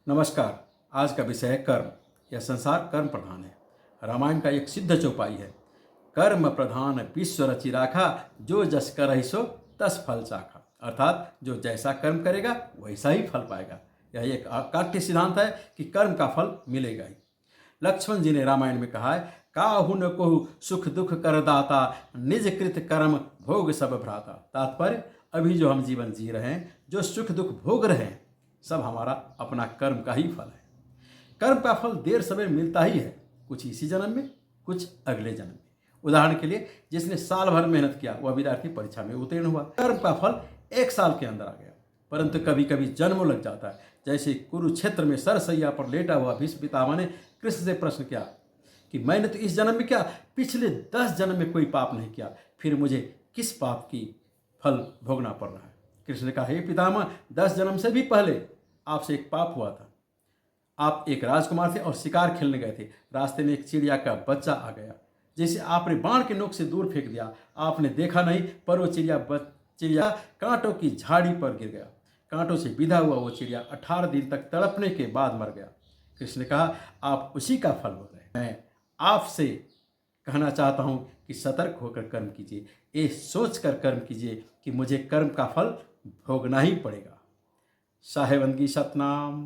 नमस्कार। आज का विषय है कर्म। यह संसार कर्म प्रधान है। रामायण का एक सिद्ध चौपाई है, कर्म प्रधान विश्व रचि राखा, जो जस करहि सो तस फल चाखा। अर्थात जो जैसा कर्म करेगा वैसा ही फल पाएगा। यह एक अकाट्य सिद्धांत है कि कर्म का फल मिलेगा ही। लक्ष्मण जी ने रामायण में कहा है, काहु न कोहु सुख दुख कर दाता, निज कृत कर्म भोग सब भ्राता। तात्पर्य, अभी जो हम जीवन जी रहे हैं, जो सुख दुख भोग रहे हैं, सब हमारा अपना कर्म का ही फल है। कर्म का फल देर सवेर मिलता ही है, कुछ इसी जन्म में, कुछ अगले जन्म में। उदाहरण के लिए, जिसने साल भर मेहनत किया वह विद्यार्थी परीक्षा में उत्तीर्ण हुआ, कर्म का फल 1 साल के अंदर आ गया। परंतु कभी कभी जन्मों लग जाता है। जैसे कुरुक्षेत्र में सरसैया पर लेटा हुआ भीष्म पितामह ने कृष्ण से प्रश्न किया कि मैंने तो इस जन्म में क्या, पिछले 10 जन्म में कोई पाप नहीं किया, फिर मुझे किस पाप की फल भोगना पड़ रहा है। कृष्ण ने कहा, हे पितामह, 10 जन्म से भी पहले आपसे एक पाप हुआ था। आप एक राजकुमार थे और शिकार खेलने गए थे। रास्ते में एक चिड़िया का बच्चा आ गया, जैसे आपने बाण के नोक से दूर फेंक दिया। आपने देखा नहीं, पर वो चिड़िया कांटों की झाड़ी पर गिर गया। कांटों से विधा हुआ वो चिड़िया 18 दिन तक तड़पने के बाद मर गया। कृष्ण ने कहा, आप उसी का फल हो रहे। मैं आपसे कहना चाहता हूं कि सतर्क होकर कर्म कीजिए, ये सोच कर कर्म कीजिए कि मुझे कर्म का फल भोगना ही पड़ेगा। साहेबंदगी सतनाम।